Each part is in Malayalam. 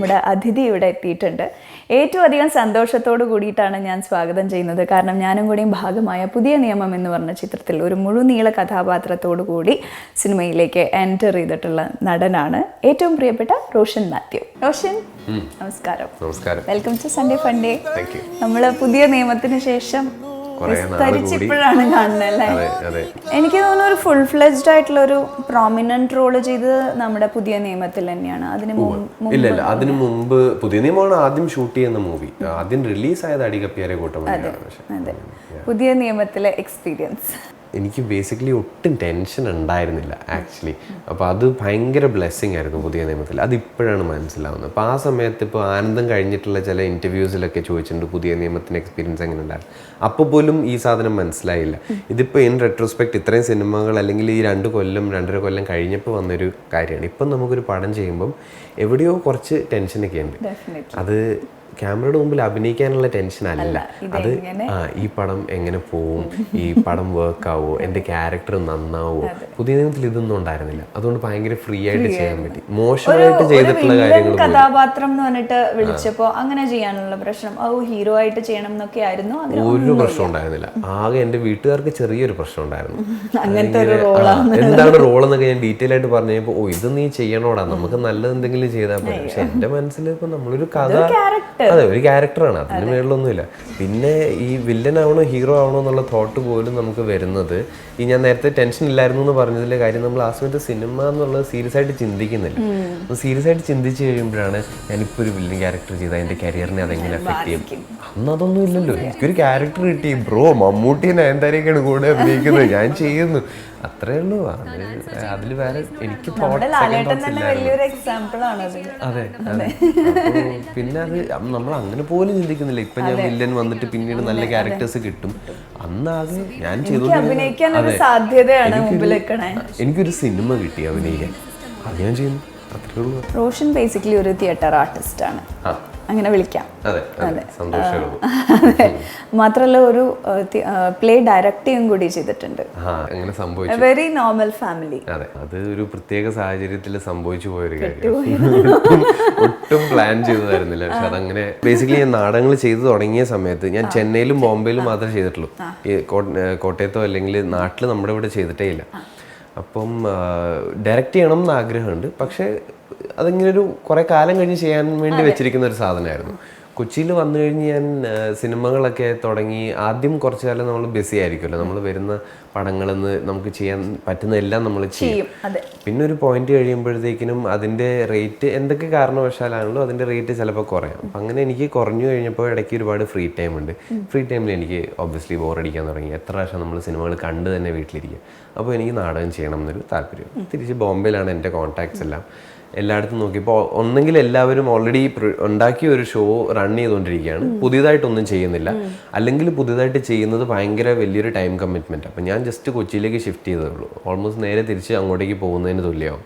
നമ്മുടെ അതിഥി ഇവിടെ എത്തിയിട്ടുണ്ട്. ഏറ്റവും അധികം സന്തോഷത്തോടു കൂടിയിട്ടാണ് ഞാൻ സ്വാഗതം ചെയ്യുന്നത്. കാരണം ഞാനും കൂടിയും ഭാഗമായ പുതിയ നിയമം എന്ന് പറഞ്ഞ ചിത്രത്തിൽ ഒരു മുഴുനീള കഥാപാത്രത്തോടു കൂടി സിനിമയിലേക്ക് എൻ്റർ ചെയ്തിട്ടുള്ള നടനാണ് ഏറ്റവും പ്രിയപ്പെട്ട റോഷൻ മാത്യു. റോഷൻ, നമസ്കാരം. Welcome to Sunday Funday. നമ്മൾ പുതിയ നിയമത്തിന് ശേഷം വിസ്തരിച്ചിപ്പോഴാണ് കാണുന്നത് അല്ലേ? എനിക്ക് തോന്നുന്നു ഒരു ഫുൾ ഫ്ലെഡ്ജ്ഡ് ആയിട്ടുള്ള ഒരു പ്രോമിനന്റ് റോള് ചെയ്ത് നമ്മുടെ പുതിയ നിയമത്തിൽ തന്നെയാണ്. അതിനു മുമ്പ് പുതിയ നിയമമാണ് ആദ്യം ഷൂട്ട് ചെയ്യുന്ന മൂവി. ആദ്യം റിലീസ് ആയത് അടികപ്പിയാരെ കൂട്ടം. അതെ, പുതിയ നിയമത്തിലെ എക്സ്പീരിയൻസ് എനിക്ക് ബേസിക്കലി ഒട്ടും ടെൻഷൻ ഉണ്ടായിരുന്നില്ല ആക്ച്വലി. അപ്പോൾ അത് ഭയങ്കര ബ്ലെസ്സിങ് ആയിരുന്നു പുതിയ നിയമത്തിൽ. അതിപ്പോഴാണ് മനസ്സിലാവുന്നത്. അപ്പോൾ ആ സമയത്ത് ഇപ്പോൾ ആനന്ദം കഴിഞ്ഞിട്ടുള്ള ചില ഇൻ്റർവ്യൂസിലൊക്കെ ചോദിച്ചിട്ടുണ്ട് പുതിയ നിയമത്തിൻ്റെ എക്സ്പീരിയൻസ് എങ്ങനെ ഉണ്ടായിരുന്നു. അപ്പോൾ പോലും ഈ സാധനം മനസ്സിലായില്ല. ഇതിപ്പോൾ ഇൻ റെട്രോസ്പെക്ട് ഇത്രയും സിനിമകൾ അല്ലെങ്കിൽ ഈ 2-2.5 കൊല്ലം കഴിഞ്ഞപ്പോൾ വന്നൊരു കാര്യമാണ്. ഇപ്പം നമുക്കൊരു പടം ചെയ്യുമ്പം എവിടെയോ കുറച്ച് ടെൻഷനൊക്കെ ഉണ്ട്. അത് ക്യാമറയുടെ മുമ്പിൽ അഭിനയിക്കാനുള്ള ടെൻഷൻ അല്ല, അത് ഈ പടം എങ്ങനെ പോവും, ഈ പടം വർക്ക് ആവോ, എൻ്റെ ക്യാരക്ടർ നന്നാവോ. പുതിയ നിയമത്തിൽ ഇതൊന്നും ഉണ്ടായിരുന്നില്ല. അതുകൊണ്ട് ഭയങ്കര ഫ്രീ ആയിട്ട് ചെയ്യാൻ പറ്റി. മോശമായിട്ട് ചെയ്തിട്ടുള്ള കാര്യങ്ങൾ കഥാപാത്രം എന്ന് പറഞ്ഞിട്ട് വിളിച്ചപ്പോ അങ്ങനെ ചെയ്യാനുള്ള പ്രശ്നം ഹീറോ ആയിട്ട് ചെയ്യണം എന്നൊക്കെ ആയിരുന്നു. ഒരു പ്രശ്നം ഉണ്ടായിരുന്നില്ല. ആകെ എൻ്റെ വീട്ടുകാർക്ക് ചെറിയൊരു പ്രശ്നം ഉണ്ടായിരുന്നു. എന്താണ് റോൾ എന്നൊക്കെ ഞാൻ ഡീറ്റെയിൽ ആയിട്ട് പറഞ്ഞു കഴിഞ്ഞപ്പോൾ ഇത് നീ ചെയ്യണോടാ, നമുക്ക് നല്ലത് എന്തെങ്കിലും ചെയ്താൽ മതി. പക്ഷെ എൻ്റെ മനസ്സിൽ ഇപ്പൊ നമ്മളൊരു കഥ, അതെ, ഒരു ക്യാരക്ടറാണ്, അതിന് മേളിലൊന്നുമില്ല. പിന്നെ ഈ വില്ലൻ ആവണോ ഹീറോ ആവണോ എന്നുള്ള തോട്ട് പോലും നമുക്ക് വരുന്നത് ഈ ഞാൻ നേരത്തെ ടെൻഷൻ ഇല്ലായിരുന്നു എന്ന് പറഞ്ഞതിലെ കാര്യം, നമ്മൾ ആ സമയത്ത് സിനിമ എന്നുള്ളത് സീരിയസ് ആയിട്ട് ചിന്തിക്കുന്നില്ല. സീരിയസ് ആയിട്ട് ചിന്തിച്ച് കഴിയുമ്പോഴാണ് ഞാനിപ്പോൾ ഒരു വില്ലൻ ക്യാരക്ടർ ചെയ്താൽ എൻ്റെ കരിയറിനെ അതെങ്ങനെ എഫക്ട് ചെയ്യും. അന്ന് അതൊന്നും ഇല്ലല്ലോ. എനിക്കൊരു ക്യാരക്ടർ കിട്ടി, ബ്രോ മമ്മൂട്ടി നയൻതാരയൊക്കെയാണ് കൂടെ അഭിനയിക്കുന്നത്, ഞാൻ ചെയ്യുന്നു, അത്രേ ഉള്ളൂ. അതിൽ വേറെ എനിക്ക് അതെ. പിന്നെ അത് നമ്മൾ അങ്ങനെ പോലും ചിന്തിക്കുന്നില്ല. ഇപ്പൊ ഞാൻ വില്ലൻ വന്നിട്ട് പിന്നീട് നല്ല ക്യാരക്ടേഴ്സ് കിട്ടും. അന്നാകെ ഞാൻ എനിക്കൊരു സിനിമ കിട്ടി അഭിനയിക്കാൻ, അത് ഞാൻ ചെയ്യുന്നു, അത്രേ ഉള്ളൂ. റോഷൻ ബേസിക്കലി ഒരു തിയേറ്റർ ആർട്ടിസ്റ്റ് ആണ്, അങ്ങനെ വിളിക്കാം. മാത്രല്ല ഒരു പ്ലേ ഡയറക്ടിങ് കൂടി ചെയ്തിട്ടുണ്ട്. Very normal family. അതെ, അത് ഒരു പ്രത്യേക സാഹചര്യത്തിൽ സംഭവിച്ചു പോയൊരു കാര്യം. ഒട്ടും പ്ലാൻ ചെയ്തതായിരുന്നില്ല. പക്ഷെ അതങ്ങനെ ബേസിക്കലി ഞാൻ നാടകങ്ങൾ ചെയ്തു തുടങ്ങിയ സമയത്ത് ഞാൻ ചെന്നൈയിലും ബോംബെയിലും മാത്രമേ ചെയ്തിട്ടുള്ളൂ. ഈ കോട്ടയത്തോ അല്ലെങ്കിൽ നാട്ടിൽ നമ്മുടെ ഇവിടെ ചെയ്തിട്ടേ ഇല്ല. അപ്പം ഡയറക്റ്റ് ചെയ്യണം എന്ന് ആഗ്രഹമുണ്ട്. പക്ഷേ അതിങ്ങനെ ഒരു കുറേ കാലം കഴിഞ്ഞ് ചെയ്യാൻ വേണ്ടി വെച്ചിരിക്കുന്ന ഒരു സാധനമായിരുന്നു. കൊച്ചിയിൽ വന്നു കഴിഞ്ഞ് ഞാൻ സിനിമകളൊക്കെ തുടങ്ങി. ആദ്യം കുറച്ചു കാലം നമ്മൾ ബിസി ആയിരിക്കുമല്ലോ, നമ്മൾ വരുന്ന പടങ്ങളിൽ നിന്ന് നമുക്ക് ചെയ്യാൻ പറ്റുന്നതെല്ലാം നമ്മൾ ചെയ്യും. പിന്നെ ഒരു പോയിന്റ് കഴിയുമ്പോഴത്തേക്കിനും അതിൻ്റെ റേറ്റ് എന്തൊക്കെ കാരണവശാലാണല്ലോ അതിൻ്റെ റേറ്റ് ചിലപ്പോൾ കുറയാം. അപ്പം അങ്ങനെ എനിക്ക് കുറഞ്ഞു കഴിഞ്ഞപ്പോൾ ഇടയ്ക്ക് ഒരുപാട് ഫ്രീ ടൈം ഉണ്ട്. ഫ്രീ ടൈമിൽ എനിക്ക് ഒബ്വിയസ്ലി ബോറടിക്കാൻ തുടങ്ങി. എത്ര പ്രാവശ്യം നമ്മൾ സിനിമകൾ കണ്ട് തന്നെ വീട്ടിലിരിക്കും. അപ്പോൾ എനിക്ക് നാടകം ചെയ്യണം എന്നൊരു താല്പര്യം. തിരിച്ച് ബോംബെയിലാണ് എൻ്റെ കോൺടാക്ട്സ് എല്ലാം. എല്ലായിടത്തും നോക്കിയപ്പോൾ ഒന്നെങ്കിൽ എല്ലാവരും ഓൾറെഡി ഉണ്ടാക്കിയ ഒരു ഷോ റൺ ചെയ്തുകൊണ്ടിരിക്കുകയാണ്, പുതിയതായിട്ടൊന്നും ചെയ്യുന്നില്ല, അല്ലെങ്കിൽ പുതിയതായിട്ട് ചെയ്യുന്നത് ഭയങ്കര വലിയൊരു ടൈം കമ്മിറ്റ്മെൻറ്റ്. അപ്പം ഞാൻ ജസ്റ്റ് കൊച്ചിയിലേക്ക് ഷിഫ്റ്റ് ചെയ്തേ ഉള്ളൂ. ഓൾമോസ്റ്റ് നേരെ തിരിച്ച് അങ്ങോട്ടേക്ക് പോകുന്നതിന് തുല്യമാവും.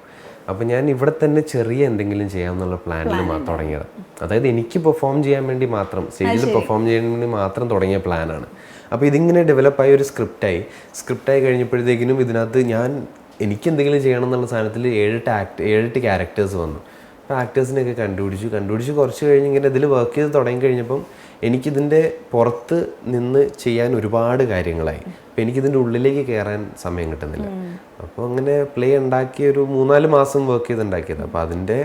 അപ്പം ഞാൻ ഇവിടെ തന്നെ ചെറിയ എന്തെങ്കിലും ചെയ്യാമെന്നുള്ള പ്ലാനിൽ തുടങ്ങിയത്. അതായത് എനിക്ക് പെർഫോം ചെയ്യാൻ വേണ്ടി മാത്രം, സ്റ്റേജിൽ പെർഫോം ചെയ്യാൻ വേണ്ടി മാത്രം തുടങ്ങിയ പ്ലാനാണ്. അപ്പോൾ ഇതിങ്ങനെ ഡെവലപ്പായി ഒരു സ്ക്രിപ്റ്റായി കഴിഞ്ഞപ്പോഴത്തേക്കിനും ഇതിനകത്ത് എനിക്ക് എന്തെങ്കിലും ചെയ്യണം എന്നുള്ള സാധനത്തിൽ 7-8 ക്യാരക്ടേഴ്സ് വന്നു. അപ്പോൾ ആക്ടേഴ്സിനെയൊക്കെ കണ്ടുപിടിച്ച് കുറച്ച് കഴിഞ്ഞ് ഇങ്ങനെ ഇതിൽ വർക്ക് ചെയ്ത് തുടങ്ങി കഴിഞ്ഞപ്പം എനിക്കിതിൻ്റെ പുറത്ത് നിന്ന് ചെയ്യാൻ ഒരുപാട് കാര്യങ്ങളായി. അപ്പോൾ എനിക്കിതിൻ്റെ ഉള്ളിലേക്ക് കയറാൻ സമയം കിട്ടുന്നില്ല. അപ്പോൾ അങ്ങനെ പ്ലേ ഉണ്ടാക്കിയ ഒരു 3-4 മാസം വർക്ക് ചെയ്തുണ്ടാക്കിയത്. അപ്പോൾ അതിൻ്റെ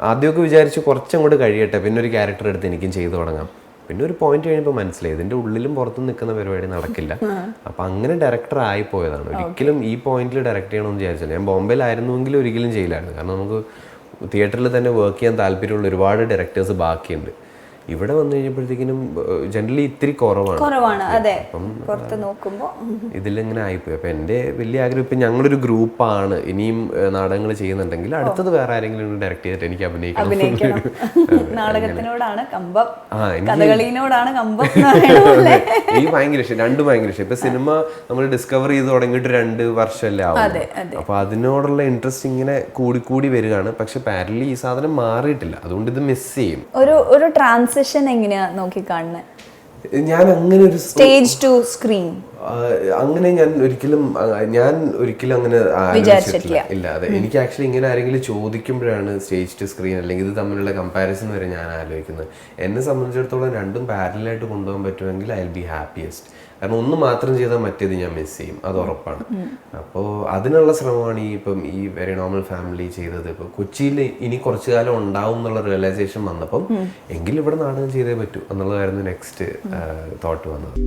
ആദ്യമൊക്കെ വിചാരിച്ച് കുറച്ചങ്ങോട്ട് കഴിയട്ടെ, പിന്നെ ഒരു ക്യാരക്ടർ എടുത്ത് എനിക്കും ചെയ്തു തുടങ്ങാം. പിന്നെ ഒരു പോയിന്റ് കഴിഞ്ഞപ്പോൾ മനസ്സിലായി ഇതിൻ്റെ ഉള്ളിലും പുറത്തും നിൽക്കുന്ന പരിപാടി നടക്കില്ല. അപ്പം അങ്ങനെ ഡയറക്ടർ ആയിപ്പോയതാണ്. ഒരിക്കലും ഈ പോയിന്റിൽ ഡയറക്റ്റ് ചെയ്യണമെന്ന് വിചാരിച്ചില്ല. ഞാൻ ബോംബെയിലായിരുന്നുവെങ്കിലും ഒരിക്കലും ചെയ്യില്ലായിരുന്നു. കാരണം നമുക്ക് തിയേറ്ററിൽ തന്നെ വർക്ക് ചെയ്യാൻ താല്പര്യമുള്ള ഒരുപാട് ഡയറക്ടേഴ്സ് ബാക്കിയുണ്ട്. ഇവിടെ വന്നു കഴിഞ്ഞപ്പോഴത്തേക്കിനും ജനറലി ഇത്തിരി കുറവാണ്. ഇതിലിങ്ങനെ ആയിപ്പോയി. അപ്പം എൻ്റെ വലിയ ആഗ്രഹം ഇപ്പം ഞങ്ങളൊരു ഗ്രൂപ്പാണ്, ഇനിയും നാടകങ്ങൾ ചെയ്യുന്നുണ്ടെങ്കിൽ അടുത്തത് വേറെ ആരെങ്കിലും ഡയറക്റ്റ് ചെയ്തിട്ട് എനിക്ക് അഭിനയിക്കണം. നാടകത്തിനോടാണ് കമ്പം, എനിക്ക് ഭയങ്കര ഇഷ്ടം, രണ്ടും ഭയങ്കര ഇഷ്ടം. ഇപ്പൊ സിനിമ നമ്മൾ ഡിസ്കവർ ചെയ്ത് തുടങ്ങിയിട്ട് 2 വർഷമല്ലേ ആവും. അപ്പൊ അതിനോടുള്ള ഇൻട്രസ്റ്റ് ഇങ്ങനെ കൂടി വരികയാണ്. പക്ഷെ പാരലി ഈ സാധനം മാറിയിട്ടില്ല, അതുകൊണ്ട് ഇത് മിസ് ചെയ്യും. ഒരു ട്രാൻസിഷൻ എങ്ങനെയാ നോക്കി കാണുന്നത്? ഞാൻ അങ്ങനെ ഒരു സ്റ്റേജ് ടു സ്ക്രീൻ അങ്ങനെ ഞാൻ ഒരിക്കലും അങ്ങനെ ആലോചിച്ചിട്ടില്ല. ഇല്ല, അതെ. എനിക്ക് ആക്ച്വലി ഇങ്ങനെ ആരെങ്കിലും ചോദിക്കുമ്പോഴാണ് സ്റ്റേജ് ടു സ്ക്രീൻ അല്ലെങ്കിൽ ഇത് തമ്മിലുള്ള കമ്പാരിസൺ വരെ ഞാൻ ആലോചിക്കുന്നത്. എന്നെ സംബന്ധിച്ചിടത്തോളം രണ്ടും പാരലായിട്ട് കൊണ്ടുപോകാൻ പറ്റുമെങ്കിൽ ഐ വിൽ ബി ഹാപ്പിയസ്റ്റ്. കാരണം ഒന്ന് മാത്രം ചെയ്താൽ മറ്റേത് ഞാൻ മിസ് ചെയ്യും, അത് ഉറപ്പാണ്. അപ്പോൾ അതിനുള്ള ശ്രമമാണ് ഈ വെരി നോർമൽ ഫാമിലി ചെയ്തത്. ഇപ്പോൾ കൊച്ചിയിൽ ഇനി കുറച്ചു കാലം ഉണ്ടാവും എന്നുള്ള റിയലൈസേഷൻ വന്നപ്പം എങ്കിലും ഇവിടെ നാടകം ചെയ്തേ പറ്റൂ എന്നുള്ളതായിരുന്നു നെക്സ്റ്റ് തോട്ട് വന്നത്.